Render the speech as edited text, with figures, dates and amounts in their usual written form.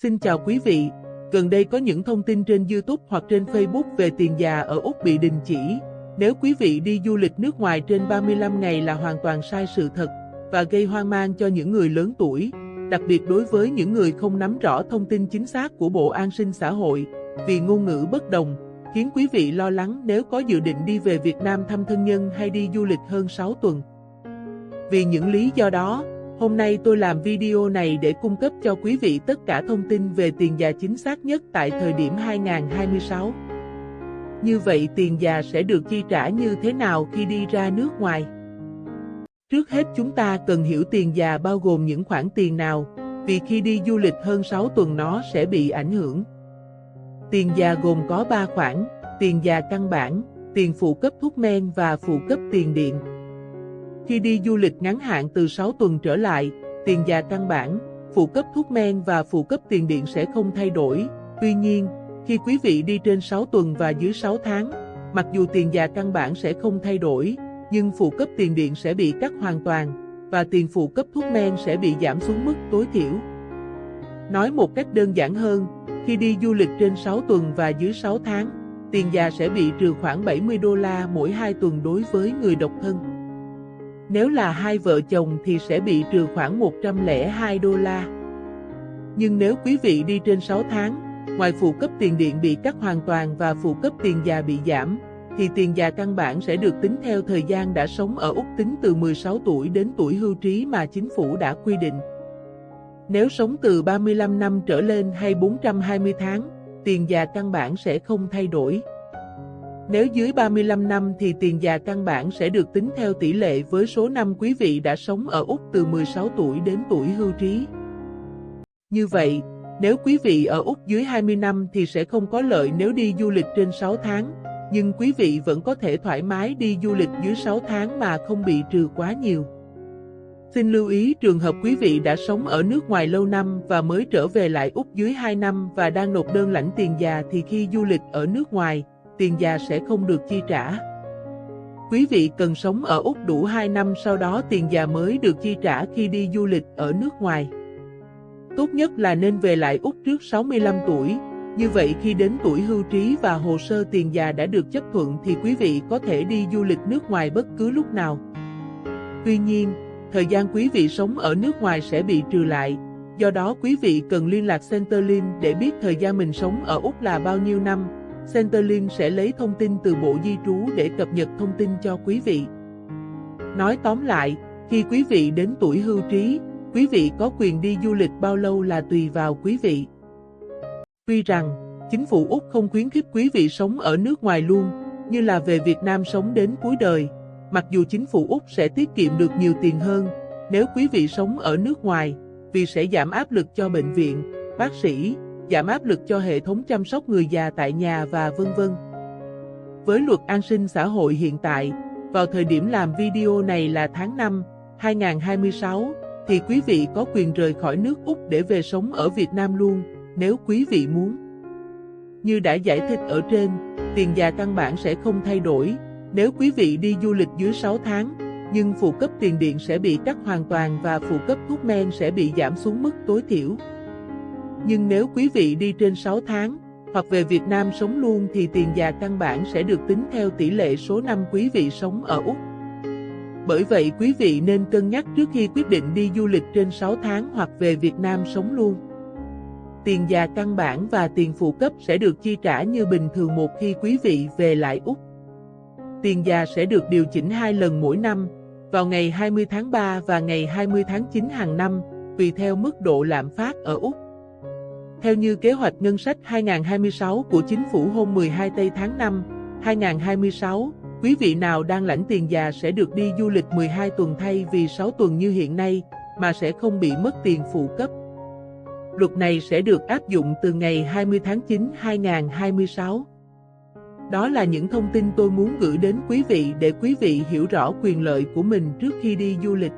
Xin chào quý vị, gần đây có những thông tin trên YouTube hoặc trên Facebook về tiền già ở Úc bị đình chỉ. Nếu quý vị đi du lịch nước ngoài trên 35 ngày là hoàn toàn sai sự thật và gây hoang mang cho những người lớn tuổi, đặc biệt đối với những người không nắm rõ thông tin chính xác của Bộ An sinh xã hội, vì ngôn ngữ bất đồng, khiến quý vị lo lắng nếu có dự định đi về Việt Nam thăm thân nhân hay đi du lịch hơn 6 tuần. Vì những lý do đó, hôm nay tôi làm video này để cung cấp cho quý vị tất cả thông tin về tiền già chính xác nhất tại thời điểm 2026. Như vậy tiền già sẽ được chi trả như thế nào khi đi ra nước ngoài? Trước hết chúng ta cần hiểu tiền già bao gồm những khoản tiền nào, vì khi đi du lịch hơn 6 tuần nó sẽ bị ảnh hưởng. Tiền già gồm có 3 khoản: tiền già căn bản, tiền phụ cấp thuốc men và phụ cấp tiền điện. Khi đi du lịch ngắn hạn từ 6 tuần trở lại, tiền già căn bản, phụ cấp thuốc men và phụ cấp tiền điện sẽ không thay đổi. Tuy nhiên, khi quý vị đi trên 6 tuần và dưới 6 tháng, mặc dù tiền già căn bản sẽ không thay đổi, nhưng phụ cấp tiền điện sẽ bị cắt hoàn toàn, và tiền phụ cấp thuốc men sẽ bị giảm xuống mức tối thiểu. Nói một cách đơn giản hơn, khi đi du lịch trên 6 tuần và dưới 6 tháng, tiền già sẽ bị trừ khoảng $70 mỗi 2 tuần đối với người độc thân. Nếu là hai vợ chồng thì sẽ bị trừ khoảng $102. Nhưng nếu quý vị đi trên 6 tháng, ngoài phụ cấp tiền điện bị cắt hoàn toàn và phụ cấp tiền già bị giảm, thì tiền già căn bản sẽ được tính theo thời gian đã sống ở Úc tính từ 16 tuổi đến tuổi hưu trí mà chính phủ đã quy định. Nếu sống từ 35 năm trở lên hay 420 tháng, tiền già căn bản sẽ không thay đổi. Nếu dưới 35 năm thì tiền già căn bản sẽ được tính theo tỷ lệ với số năm quý vị đã sống ở Úc từ 16 tuổi đến tuổi hưu trí. Như vậy, nếu quý vị ở Úc dưới 20 năm thì sẽ không có lợi nếu đi du lịch trên 6 tháng, nhưng quý vị vẫn có thể thoải mái đi du lịch dưới 6 tháng mà không bị trừ quá nhiều. Xin lưu ý trường hợp quý vị đã sống ở nước ngoài lâu năm và mới trở về lại Úc dưới 2 năm và đang nộp đơn lãnh tiền già thì khi du lịch ở nước ngoài, tiền già sẽ không được chi trả. Quý vị cần sống ở Úc đủ 2 năm sau đó tiền già mới được chi trả khi đi du lịch ở nước ngoài. Tốt nhất là nên về lại Úc trước 65 tuổi, như vậy khi đến tuổi hưu trí và hồ sơ tiền già đã được chấp thuận thì quý vị có thể đi du lịch nước ngoài bất cứ lúc nào. Tuy nhiên, thời gian quý vị sống ở nước ngoài sẽ bị trừ lại, do đó quý vị cần liên lạc Centrelink để biết thời gian mình sống ở Úc là bao nhiêu năm. Centrelink sẽ lấy thông tin từ Bộ Di trú để cập nhật thông tin cho quý vị. Nói tóm lại, khi quý vị đến tuổi hưu trí, quý vị có quyền đi du lịch bao lâu là tùy vào quý vị. Tuy rằng, chính phủ Úc không khuyến khích quý vị sống ở nước ngoài luôn, như là về Việt Nam sống đến cuối đời, mặc dù chính phủ Úc sẽ tiết kiệm được nhiều tiền hơn nếu quý vị sống ở nước ngoài, vì sẽ giảm áp lực cho bệnh viện, bác sĩ, giảm áp lực cho hệ thống chăm sóc người già tại nhà và vân vân. Với luật an sinh xã hội hiện tại, vào thời điểm làm video này là tháng 5, 2026, thì quý vị có quyền rời khỏi nước Úc để về sống ở Việt Nam luôn, nếu quý vị muốn. Như đã giải thích ở trên, tiền già căn bản sẽ không thay đổi nếu quý vị đi du lịch dưới 6 tháng, nhưng phụ cấp tiền điện sẽ bị cắt hoàn toàn và phụ cấp thuốc men sẽ bị giảm xuống mức tối thiểu. Nhưng nếu quý vị đi trên 6 tháng, hoặc về Việt Nam sống luôn thì tiền già căn bản sẽ được tính theo tỷ lệ số năm quý vị sống ở Úc. Bởi vậy quý vị nên cân nhắc trước khi quyết định đi du lịch trên 6 tháng hoặc về Việt Nam sống luôn. Tiền già căn bản và tiền phụ cấp sẽ được chi trả như bình thường một khi quý vị về lại Úc. Tiền già sẽ được điều chỉnh 2 lần mỗi năm, vào ngày 20 tháng 3 và ngày 20 tháng 9 hàng năm, tùy theo mức độ lạm phát ở Úc. Theo như kế hoạch ngân sách 2026 của chính phủ hôm 12 tây tháng 5, 2026, quý vị nào đang lãnh tiền già sẽ được đi du lịch 12 tuần thay vì 6 tuần như hiện nay, mà sẽ không bị mất tiền phụ cấp. Luật này sẽ được áp dụng từ ngày 20 tháng 9, 2026. Đó là những thông tin tôi muốn gửi đến quý vị để quý vị hiểu rõ quyền lợi của mình trước khi đi du lịch.